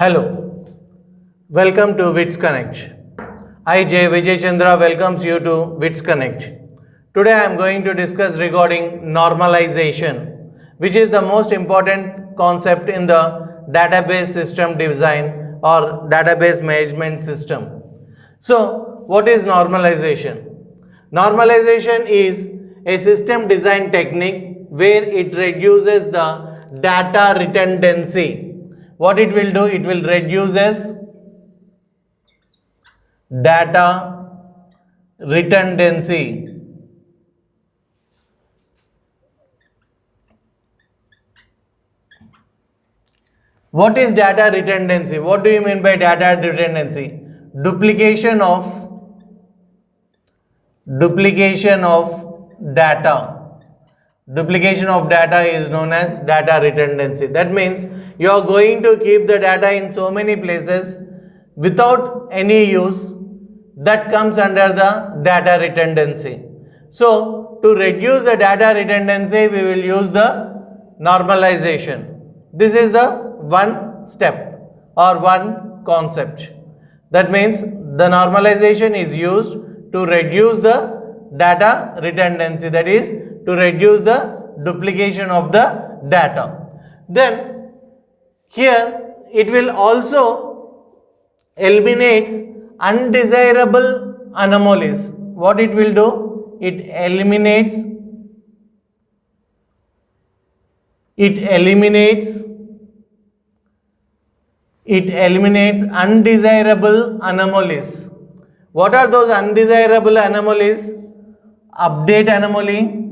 Hello, welcome to WITS Connect. I, J. Vijay Chandra, welcomes you to WITS Connect. Today I am going to discuss regarding normalization, which is the most important concept in the database system design or database management system. So, what is normalization? Normalization is a system design technique where it reduces the data redundancy. What it will do? It will reduces data redundancy. What is data redundancy? What do you mean by data redundancy? Duplication of data. Duplication of data is known as data redundancy. That means you are going to keep the data in so many places without any use. That comes under the data redundancy. So, to reduce the data redundancy, we will use the normalization. This is the one step or one concept. That means the normalization is used to reduce the data redundancy, that is to reduce the duplication of the data. Then here it will also eliminates undesirable anomalies. What it will do? It eliminates undesirable anomalies. What are those undesirable anomalies? Update anomaly,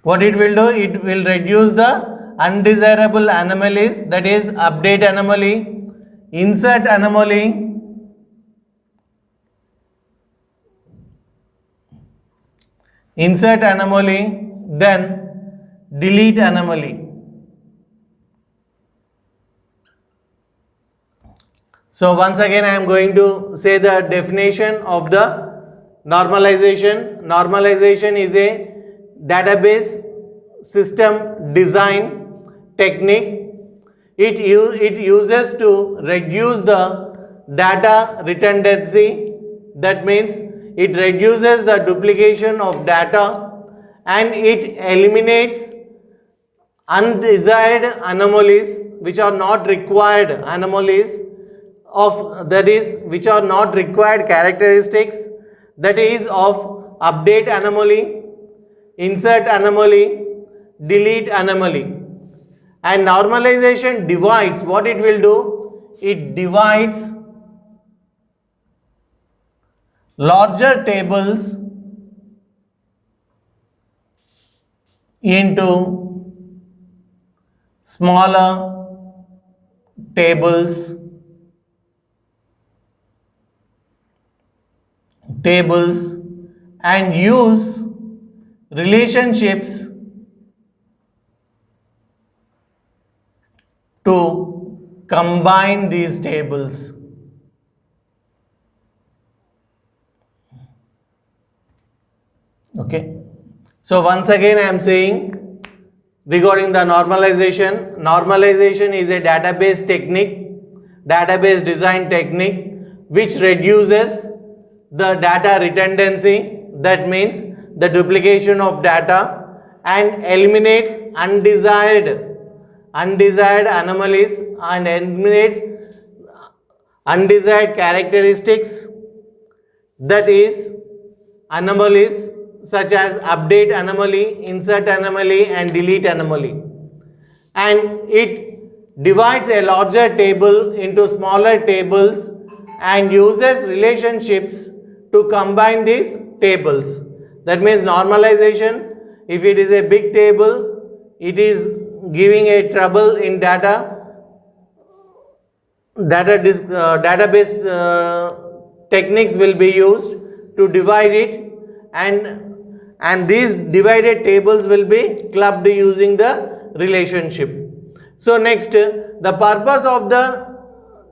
what it will do? It will reduce the undesirable anomalies, that is update anomaly, insert anomaly, then delete anomaly. So once again I am going to say the definition of the normalization. Normalization is a database system design technique. It uses to reduce the data redundancy. That means it reduces the duplication of data and it eliminates undesired anomalies which are not required anomalies of, that is which are not required characteristics, that is of update anomaly, insert anomaly, delete anomaly. And normalization divides. What it will do? It divides larger tables into smaller tables and use relationships to combine these tables. Okay. So once again I am saying regarding the normalization. Normalization is a database technique, database design technique which reduces the data redundancy, that means the duplication of data, and eliminates undesired anomalies and eliminates undesired characteristics, that is anomalies such as update anomaly, insert anomaly and delete anomaly. And it divides a larger table into smaller tables and uses relationships to combine these tables. That means normalization, if it is a big table, it is giving a trouble in database techniques will be used to divide it, and these divided tables will be clubbed using the relationship. So next, the purpose of the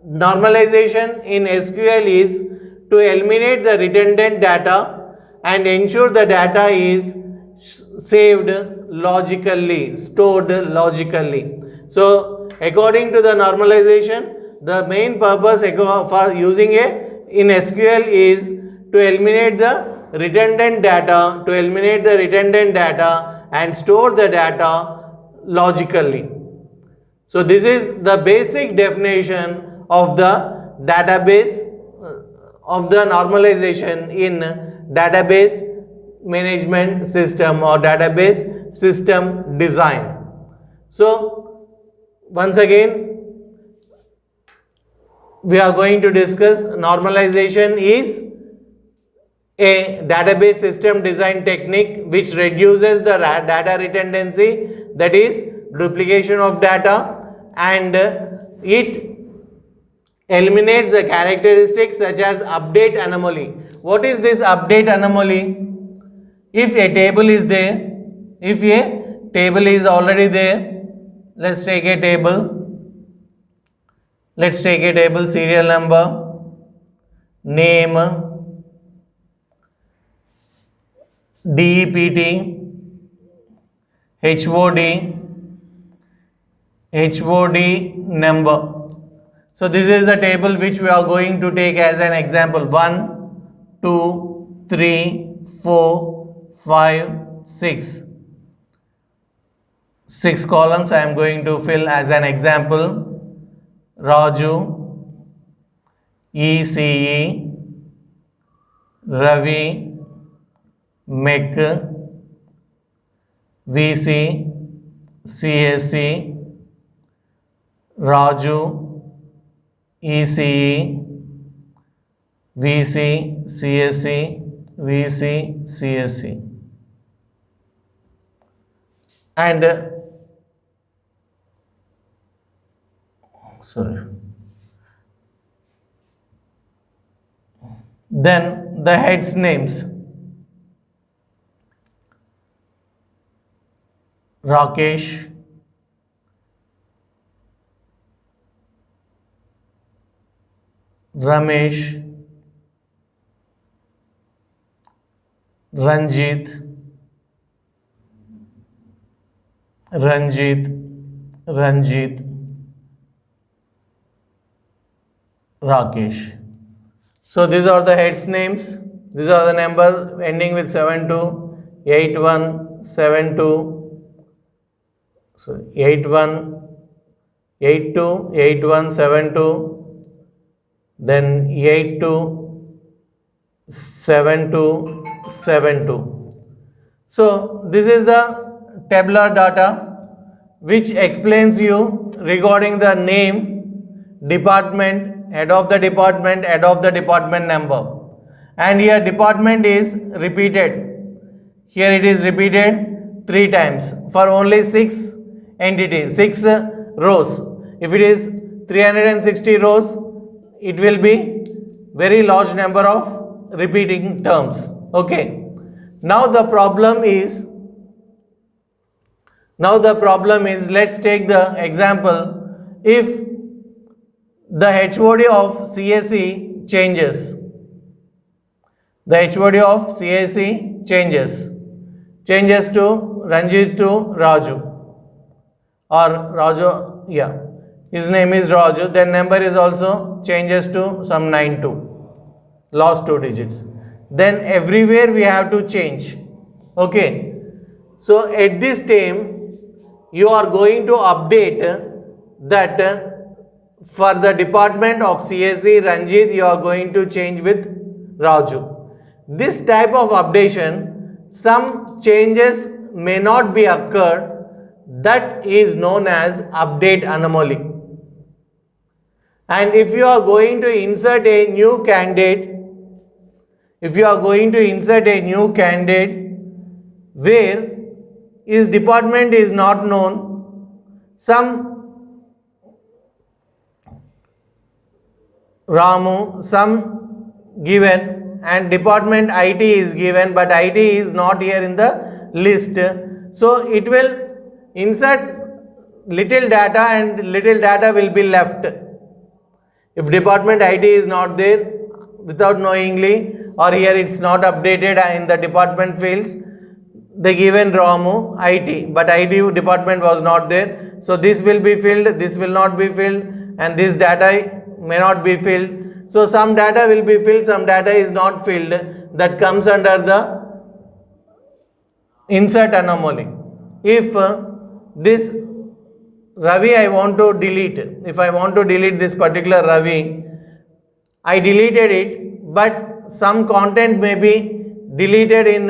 normalization in SQL is to eliminate the redundant data and ensure the data is saved logically, stored logically. So according to the normalization, the main purpose for using in SQL is to eliminate the redundant data, and store the data logically. So this is the basic definition of the database, of the normalization in database management system or database system design. So once again we are going to discuss normalization is a database system design technique which reduces the data redundancy, that is duplication of data, and it eliminates the characteristics such as update anomaly. What is this update anomaly? If a table is there, if a table is already there, let's take a table, serial number, name, DEPT, HOD number. So this is the table which we are going to take as an example. 1, 2, 3, 4, 5, 6. 6 columns I am going to fill as an example. Raju, ECE, Ravi, MEC, VC, CSC, Raju, ECE, VC, CSC, VC, CSC. And then the heads names: Rakesh, Ramesh, Ranjit, Rakesh. So these are the heads names. These are the number ending with 72, 81, 72. So 81, 82, 81, 72. Then 82, 72, 72. So this is the tabular data which explains you regarding the name, department, head of the department number. And here department is repeated. Here it is repeated 3 times for only 6 entities, 6 rows. If it is 360 rows, it will be very large number of repeating terms. Okay. Now the problem is, let's take the example. If the HOD of CSE changes, changes to Ranjit to Raju, or Raju, his name is Raju, then number is also changes to some 92, last 2 digits. Then everywhere we have to change. Okay. So at this time you are going to update that for the department of CSE Ranjit you are going to change with Raju. This type of updation, some changes may not be occurred, that is known as update anomaly. And if you are going to insert a new candidate, where his department is not known, some Ramu, some given, and department IT is given, but IT is not here in the list. So it will insert little data and little data will be left. If department IT is not there, without knowingly, or here it's not updated in the department fields, the given ROM IT, but IT department was not there. So this will be filled, this will not be filled, and this data may not be filled. So some data will be filled, some data is not filled. That comes under the insert anomaly. If this Ravi I want to delete, if I want to delete this particular Ravi, I deleted it, but some content may be deleted in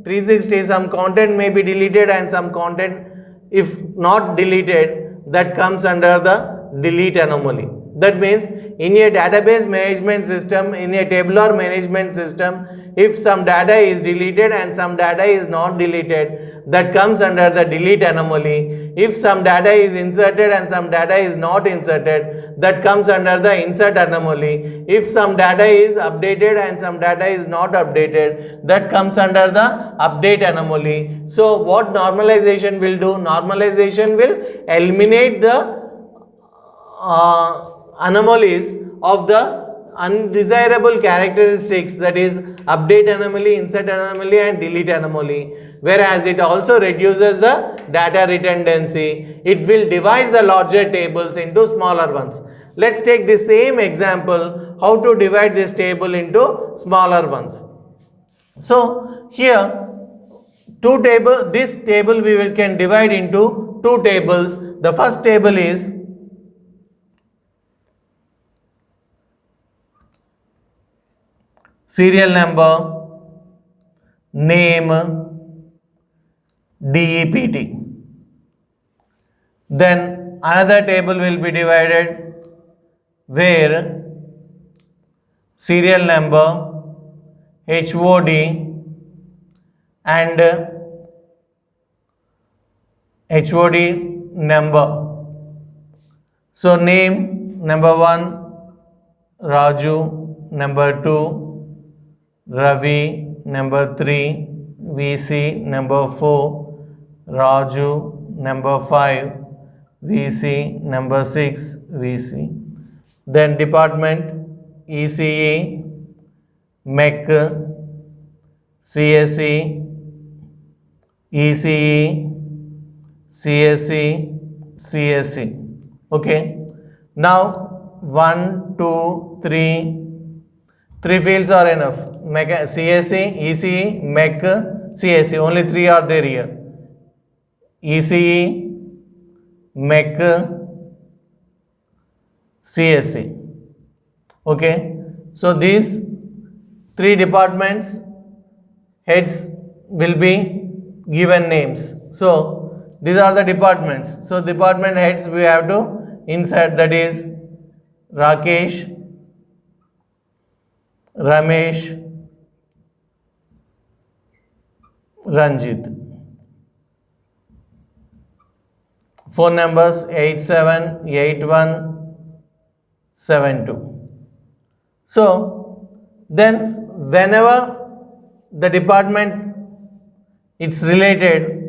360, some content may be deleted, and some content, if not deleted, that comes under the delete anomaly. That means in a database management system, in a tabular management system, if some data is deleted and some data is not deleted, that comes under the delete anomaly. If some data is inserted and some data is not inserted, that comes under the insert anomaly. If some data is updated and some data is not updated, that comes under the update anomaly. So what normalization will do? Normalization will eliminate the anomalies of the undesirable characteristics, that is update anomaly, insert anomaly, and delete anomaly, whereas it also reduces the data redundancy. It will divide the larger tables into smaller ones. Let's take the same example, how to divide this table into smaller ones. So here this table can divide into two tables. The first table is serial number, name, DEPT. Then another table will be divided where serial number, HOD, and HOD number. So name number 1 Raju, number 2 Ravi, number 3 VC, number 4 Raju, number 5 VC, number 6 VC. Then department ECE, MEC, CSE, ECE, CSE, CSE. Okay. Now 1, 2, 3. 3 fields are enough. CSE, ECE, MEC, CSE. Only 3 are there here. ECE, MEC, CSE. Okay. So these 3 departments heads will be given names. So these are the departments. So department heads we have to insert, that is Rakesh, Ramesh, Ranjit. Phone numbers 878172. So then whenever the department it's related,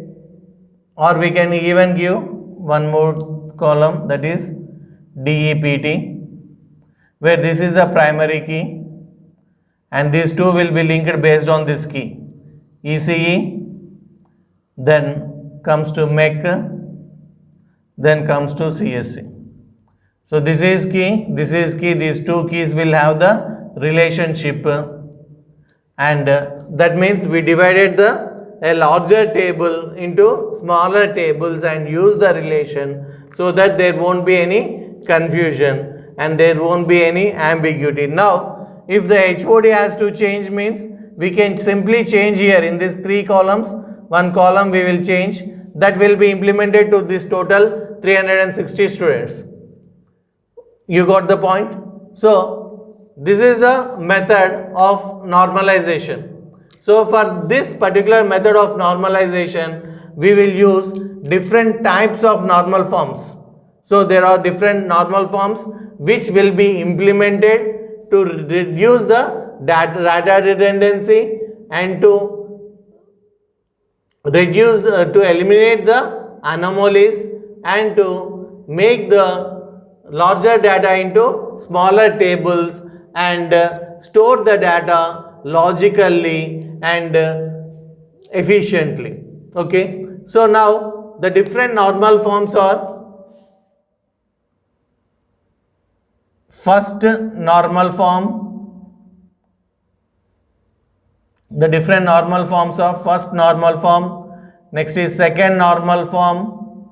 or we can even give one more column, that is DEPT, where this is the primary key and these two will be linked based on this key. ECE, then comes to MEC, then comes to CSE. So this is key, these two keys will have the relationship, and that means we divided a larger table into smaller tables and use the relation so that there won't be any confusion and there won't be any ambiguity. Now if the HOD has to change, means we can simply change here in these 3 columns. One column we will change, that will be implemented to this total 360 students. You got the point? So this is the method of normalization. So for this particular method of normalization, we will use different types of normal forms. So there are different normal forms which will be implemented to reduce the data redundancy and to eliminate the anomalies and to make the larger data into smaller tables and store the data logically and efficiently. Okay, so now the different normal forms are: first normal form, the different normal forms of first normal form, next is second normal form,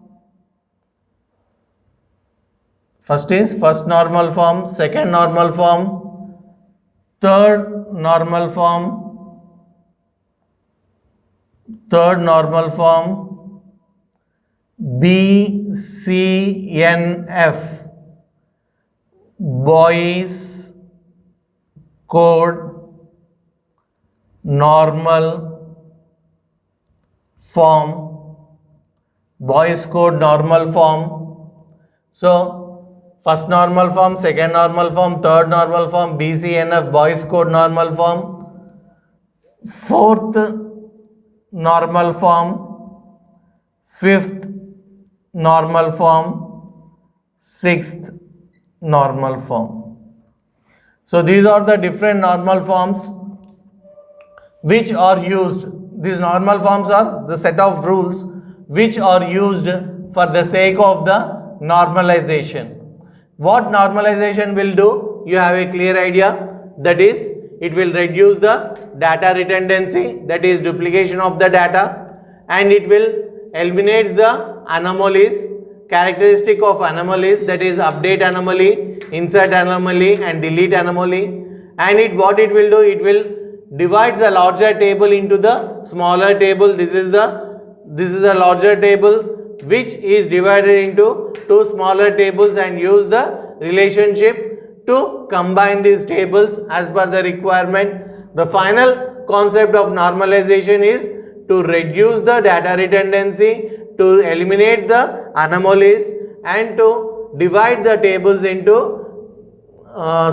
first is first normal form, second normal form, third normal form, BCNF, Boy's Code Normal Form, Boy's Code Normal Form. So first normal form, second normal form, third normal form, BCNF, Boy's Code Normal Form, fourth normal form, fifth normal form, sixth normal form. So these are the different normal forms which are used. These normal forms are the set of rules which are used for the sake of the normalization. What normalization will do? You have a clear idea. That is, it will reduce the data redundancy, that is duplication of the data, and it will eliminate the anomalies, characteristic of anomalies, that is update anomaly, insert anomaly and delete anomaly. And what it will do, it will divide the larger table into the smaller table. This is the larger table which is divided into two smaller tables, and use the relationship to combine these tables as per the requirement. The final concept of normalization is to reduce the data redundancy, to eliminate the anomalies, and to divide the tables into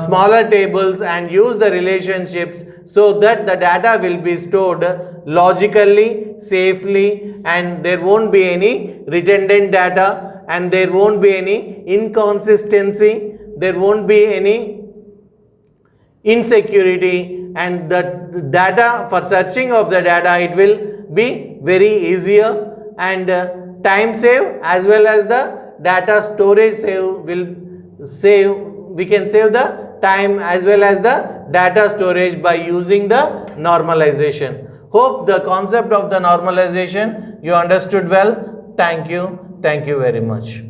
smaller tables and use the relationships so that the data will be stored logically, safely, and there won't be any redundant data, and there won't be any inconsistency, there won't be any insecurity, and the data, for searching of the data, it will be very easier, and time save as well as the data storage we can save the time as well as the data storage by using the normalization. Hope the concept of the normalization you understood well. Thank you very much.